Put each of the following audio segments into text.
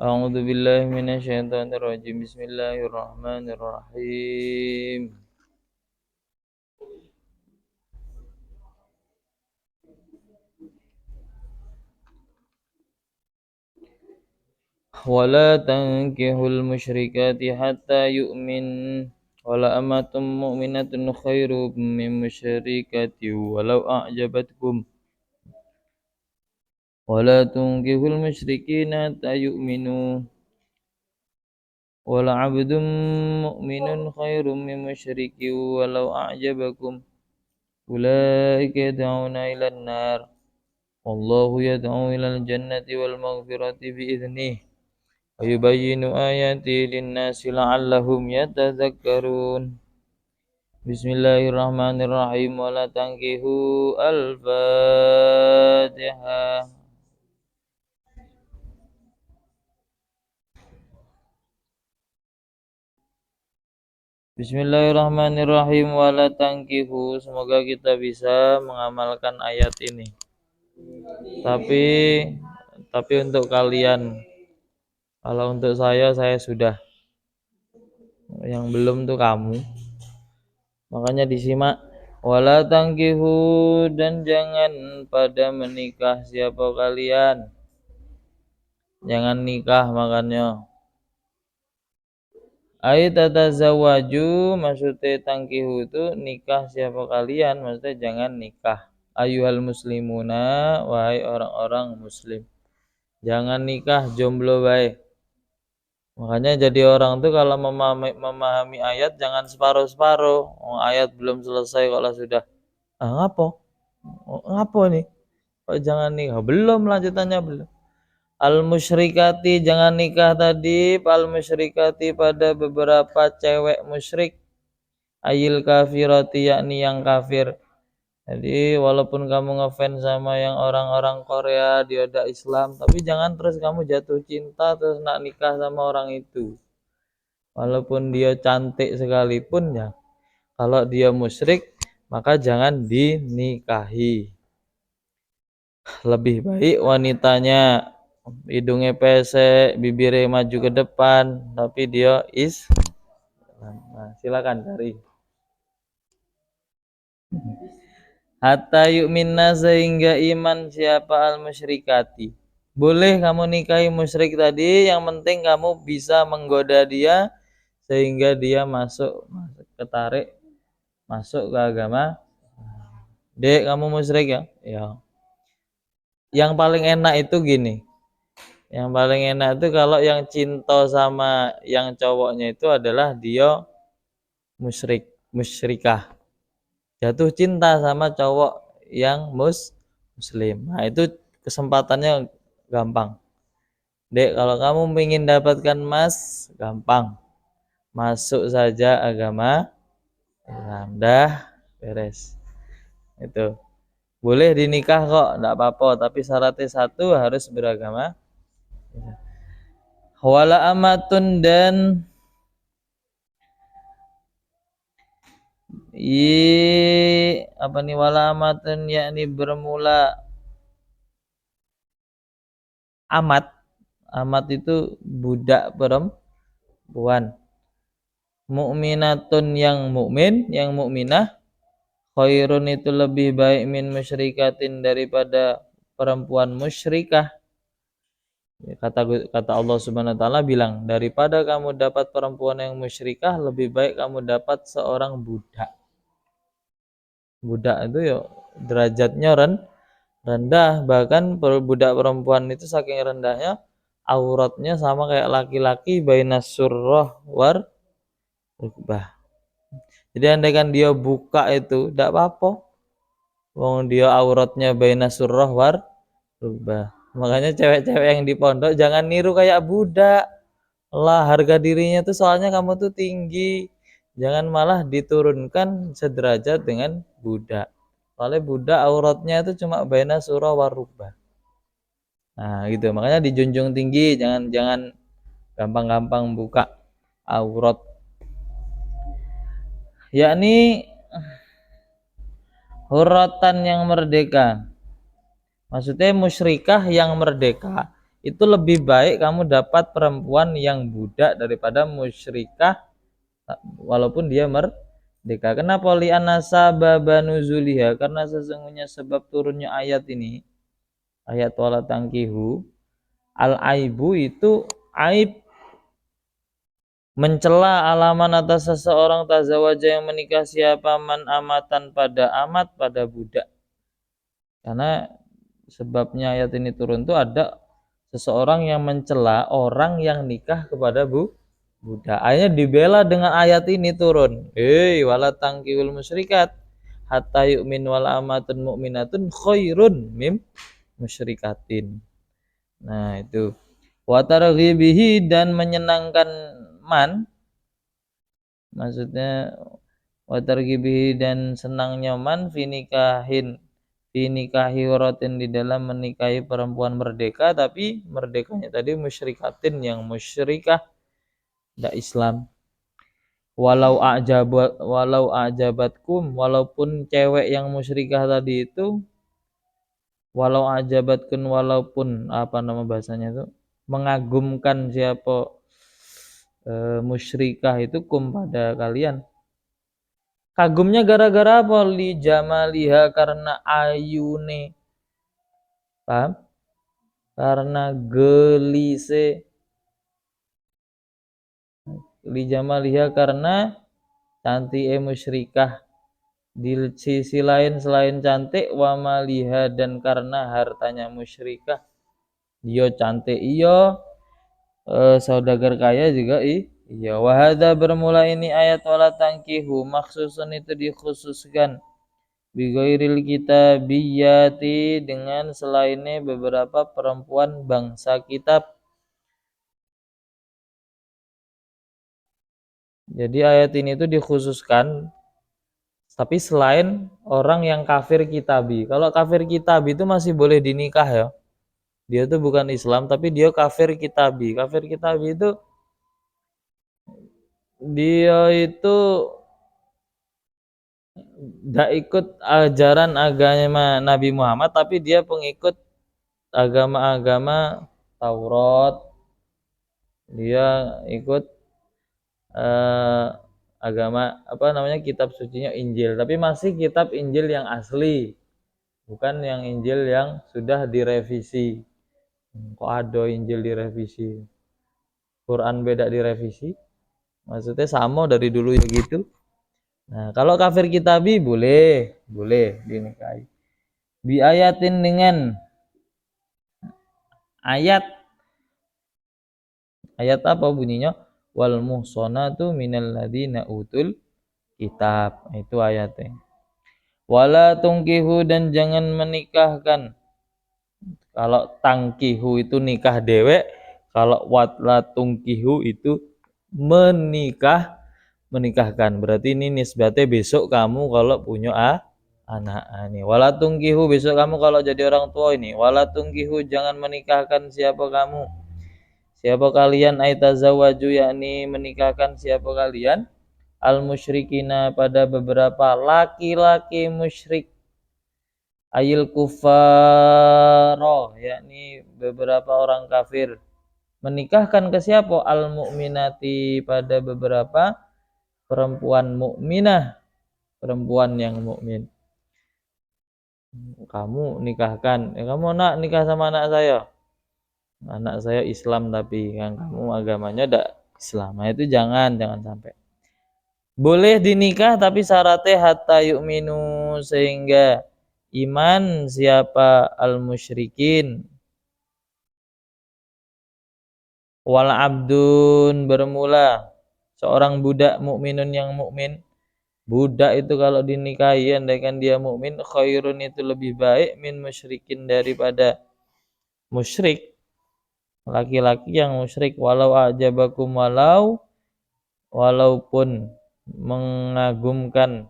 A'udzu billahi minasyaitonir rajim. Bismillahirrahmanirrahim. Wala tankihul musyrikati hatta yu'min wala amatun mu'minatun khairum min musyrikati walau a'jabatkum wala tunkihul musyrikina hatta yu'minu wala 'abdun mu'minun khairum min musyrikin walau a'jabakum ulaika yad'una ilan nar wallahu yad'u ilal jannati wal maghfirati bi'idhnihi wa yubayyinu ayati lin-nasi la'allahum yatadhakkarun. Bismillahirrahmanirrahim. Wala tankihu al-Fatihah. Bismillahirrahmanirrahim. Wala tankihu. Semoga kita bisa mengamalkan ayat ini. Tapi untuk kalian, kalau untuk saya sudah. Yang belum tuh kamu. Makanya disimak. Wala tangkihu, dan jangan pada menikah siapa kalian. Jangan nikah makanya. Ai tatazawwaju, maksudnya tangkihu itu nikah siapa kalian, maksudnya jangan nikah. Ayuhal muslimuna, wahai orang-orang muslim. Jangan nikah, jomblo baik. Makanya jadi orang tuh kalau memahami ayat jangan separuh-separuh. Ayat belum selesai kalau sudah ngapo nih? Kok jangan nikah? Belum, lanjutannya belum. Al musyrikati, jangan nikah tadi. Al musyrikati, pada beberapa cewek musyrik. Ayil kafirati, yakni yang kafir. Jadi walaupun kamu ngefans sama yang orang-orang Korea, dia ada Islam, tapi jangan terus kamu jatuh cinta terus nak nikah sama orang itu. Walaupun dia cantik sekalipun ya, kalau dia musyrik maka jangan dinikahi. Lebih baik wanitanya hidungnya pesek, bibirnya maju ke depan, tapi dia nah, silakan cari. Hatta yu'minna, sehingga iman siapa al-musyrikati. Boleh kamu nikahi musyrik tadi, yang penting kamu bisa menggoda dia sehingga dia ketarik masuk ke agama. Dek, kamu musyrik ya? Ya. Yang paling enak itu gini. Yang paling enak itu kalau yang cinta sama yang cowoknya itu adalah dia musyrikah. Jatuh cinta sama cowok yang muslim. Nah, itu kesempatannya gampang. Dek, kalau kamu ingin dapatkan emas, gampang. Masuk saja agama Islam. Dah beres. Itu. Boleh dinikah kok, enggak apa-apa, tapi syaratnya satu, harus beragama. Wala amatun, dan wala amatun, yakni bermula amat itu budak perempuan. Mukminatun, yang mukmin, yang mukminah. Khairun, itu lebih baik min musyrikatin, daripada perempuan musyrikah. Kata Allah Subhanahu wa taala bilang, daripada kamu dapat perempuan yang musyrikah, lebih baik kamu dapat seorang budak. Budak itu ya derajatnya rendah, bahkan budak perempuan itu saking rendahnya auratnya sama kayak laki-laki, bainas surrah war rukbah. Jadi andaikan dia buka itu tidak apa-apa. Wong dia auratnya bainas surrah war rukbah. Makanya cewek-cewek yang di pondok jangan niru kayak budak. Lah, harga dirinya tuh soalnya kamu tuh tinggi. Jangan malah diturunkan sederajat dengan budak. Soalnya budak auratnya itu cuma bainas surrah war rukbah. Nah, gitu. Makanya dijunjung tinggi, jangan gampang-gampang buka aurat. Yakni hurratan, yang merdeka. Maksudnya musyrikah yang merdeka. itu lebih baik kamu dapat perempuan yang budak daripada musyrikah walaupun dia merdeka. Kenapa? Li'anna sababa nuzuliha, karena sesungguhnya sebab turunnya ayat ini, ayat wala tangkihu, al aibu itu aib, mencela alaman atas seseorang tazawaja yang menikah siapa man amatan pada amat pada budak. Karena sebabnya ayat ini turun tuh ada seseorang yang mencela orang yang nikah kepada budak. Akhirnya dibela dengan ayat ini turun. Wala tangkiul musyrikat hatta yu'min wal amatun mu'minatun khairun mim musyrikatin. Nah, itu. Wa targhibihi, dan menyenangkan man, maksudnya wa targhibihi dan senangnya man finikahi waratin di dalam menikahi perempuan merdeka, tapi merdekanya tadi musyrikatin yang musyrikah tidak Islam. Walau ajabatkum, walaupun cewek yang musyrikah tadi itu, walau ajabatkun, walaupun apa nama bahasanya itu, mengagumkan siapa musyrikah itu kum pada kalian. Kagumnya gara-gara apa? Li jamaliha, karena ayune. Paham? Karena gelise. Li jamaliha, karena cantik musyrikah. Di sisi lain selain cantik, wa maliha, dan karena hartanya musyrikah. Dia cantik iya, saudagar kaya juga iya. Wahada, bermula ini ayat wala tangkihu maksusun itu dikhususkan bighairil kitabiyati, dengan selainnya beberapa perempuan bangsa kitab. Jadi ayat ini tuh dikhususkan tapi selain orang yang kafir kitabi. Kalau kafir kitabi itu masih boleh dinikah ya. Dia tuh bukan Islam tapi dia kafir kitabi. Kafir kitabi itu dia itu tidak ikut ajaran agama Nabi Muhammad, tapi dia pengikut agama-agama Taurat. Dia ikut agama apa namanya, kitab sucinya Injil, tapi masih kitab Injil yang asli, bukan yang Injil yang sudah direvisi. Kok ada Injil direvisi, Quran beda direvisi, maksudnya sama dari dulu ya gitu. Nah, kalau kafir kitabi boleh dinikahi. Bi ayatin, dengan ayat apa bunyinya? Wal muhsanatu minal ladina utul kitab. Itu ayatnya. Wala tungkihu, dan jangan menikahkan. Kalau tangkihu itu nikah dewek, kalau watla tungkihu itu menikahkan. Berarti ini nisbatnya besok kamu kalau punya anak ini. Wala tungkihu, besok kamu kalau jadi orang tua ini. Wala tungkihu, jangan menikahkan siapa kamu. Siapa kalian, aitazawaju, yakni menikahkan siapa kalian, al musyrikina, pada beberapa laki-laki musyrik, ayil kufaro, yakni beberapa orang kafir. Menikahkan ke siapa? Al mukminati, pada beberapa perempuan mukminah, perempuan yang mukmin. Kamu nikahkan, kamu nak nikah sama anak saya Islam tapi yang kamu agamanya tidak Islam. Nah, itu jangan sampai. Boleh dinikah tapi syaratnya hatta yu'minu, sehingga iman siapa al musyrikin. Wal abdun, bermula seorang budak mukminun yang mukmin. Budak itu kalau dinikahi andaikan dia mukmin, khairun itu lebih baik min musyrikin, daripada musyrik, laki-laki yang musyrik. Walau ajabakum, walaupun mengagumkan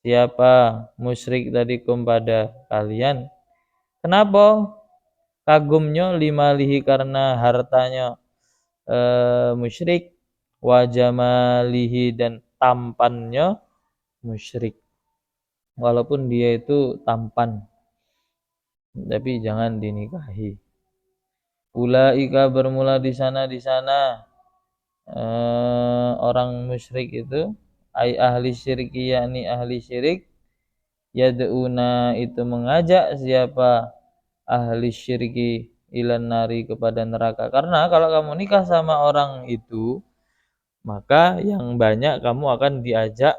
siapa musyrik tadi pada kalian. Kenapa kagumnya? Limalihi, karena hartanya musyrik, wajamalihi, dan tampannya musyrik. Walaupun dia itu tampan, tapi jangan dinikahi. ulaika bermula di sana orang musyrik itu, ai ahli syirki yakni ahli syirik, yad'una itu mengajak siapa ahli syirki ilan nari kepada neraka. Karena kalau kamu nikah sama orang itu, maka yang banyak kamu akan diajak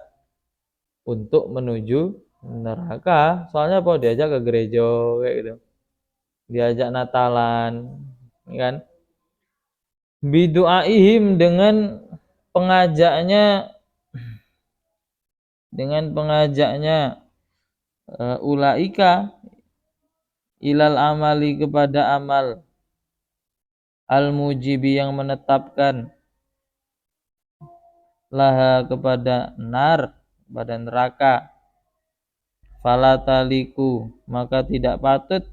untuk menuju neraka. Soalnya apa? Diajak ke gereja kayak gitu, diajak Natalan, kan? Bidu'aihim pengajaknya dengan pengajaknya ulaika ilal amali kepada amal, al mujibi yang menetapkan, laha kepada nar, pada neraka. Falataliku maka tidak patut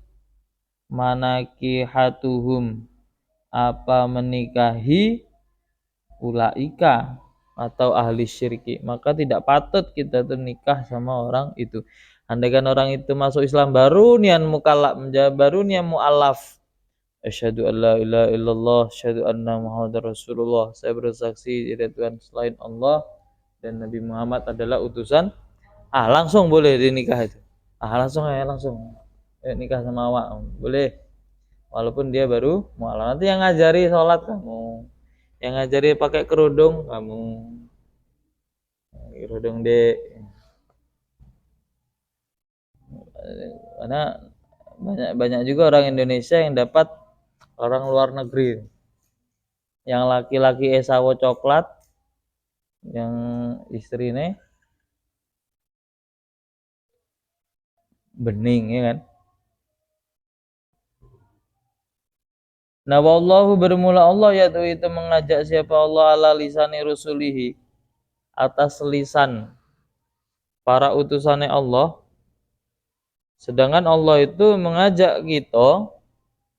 manakihatuhum apa menikahi ulaika atau ahli syirki, maka tidak patut kita tuh nikah sama orang itu. Andaikan orang itu masuk Islam baru nian mukallaf, baru nian mu'allaf, asyhadu an la ilaha illallah, asyhadu anna muhammadar rasulullah, saya bersaksi tidak Tuhan selain Allah dan Nabi Muhammad adalah utusan, langsung boleh dinikah itu. Langsung nikah sama awak boleh, walaupun dia baru mualaf. Nanti yang ngajari sholat kamu, yang ngajari pakai kerudung kamu, kerudung dek. Karena banyak juga orang Indonesia yang dapat orang luar negeri, yang laki-laki esawo coklat, yang istrinya bening, ya kan? Nah, wallahu bermula Allah yaitu itu mengajak siapa Allah ala lisani rusulihi, atas lisan para utusannya Allah. Sedangkan Allah itu mengajak kita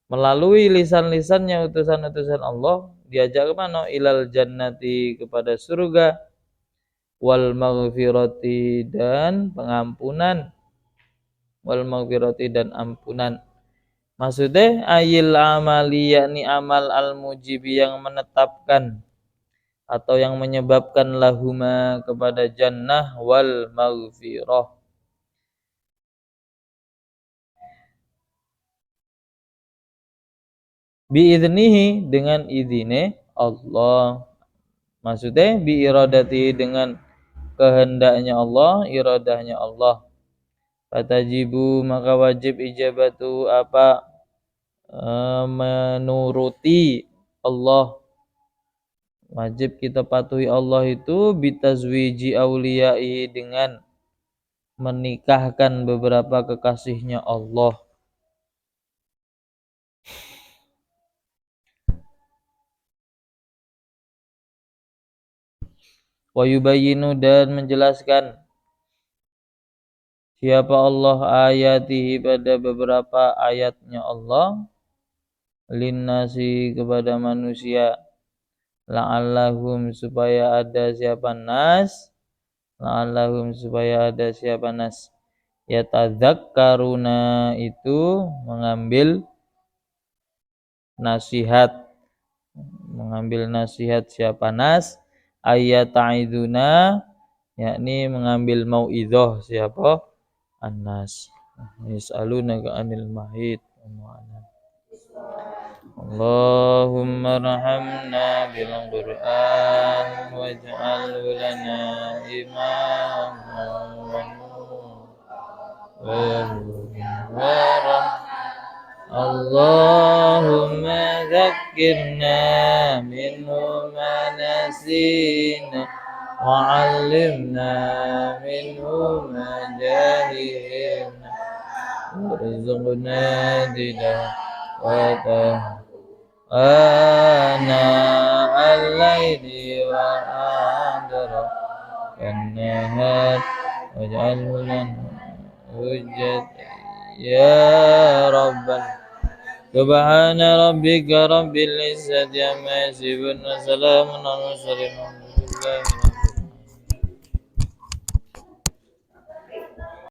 melalui lisan-lisannya utusan-utusan Allah, diajak ke mana? Ilal jannati kepada surga, wal maghfirati dan pengampunan, wal maghfirati dan ampunan. Maksudnya ayil amali yakni amal al mujibi yang menetapkan atau yang menyebabkan lahuma kepada jannah wal maghfirah. Biidnihi dengan idine Allah. Maksudnya bi iradati dengan kehendaknya Allah, iradahnya Allah. Fatajibu maka wajib ijabatu apa menuruti Allah. Wajib kita patuhi Allah itu bitazwiji auliyai dengan menikahkan beberapa kekasihnya Allah. Wa yubayyinu dan menjelaskan siapa Allah ayatihi pada beberapa ayatnya Allah, linnasi kepada manusia, la'allahum supaya ada siapa nas, la'allahum supaya ada siapa nas, yatadzakkaruna itu mengambil nasihat siapa nas, ayata'iduna yakni mengambil mauidhah siapa annas. Yas'alunaka 'anil mahid. Allahumma rahamna bil Qur'an waj'alhu lana imaman wa Allahumma dzakkirna minhu ma nasina wa 'allimna minhu ma jahilna warzuqna tilawatahu ana al-laili wa adrakan nahar waj'alhu lana hujjatan ya rabbal subhana rabbika rabbil izzati amma yasifun wa salamun alal mursalin walhamdulillahi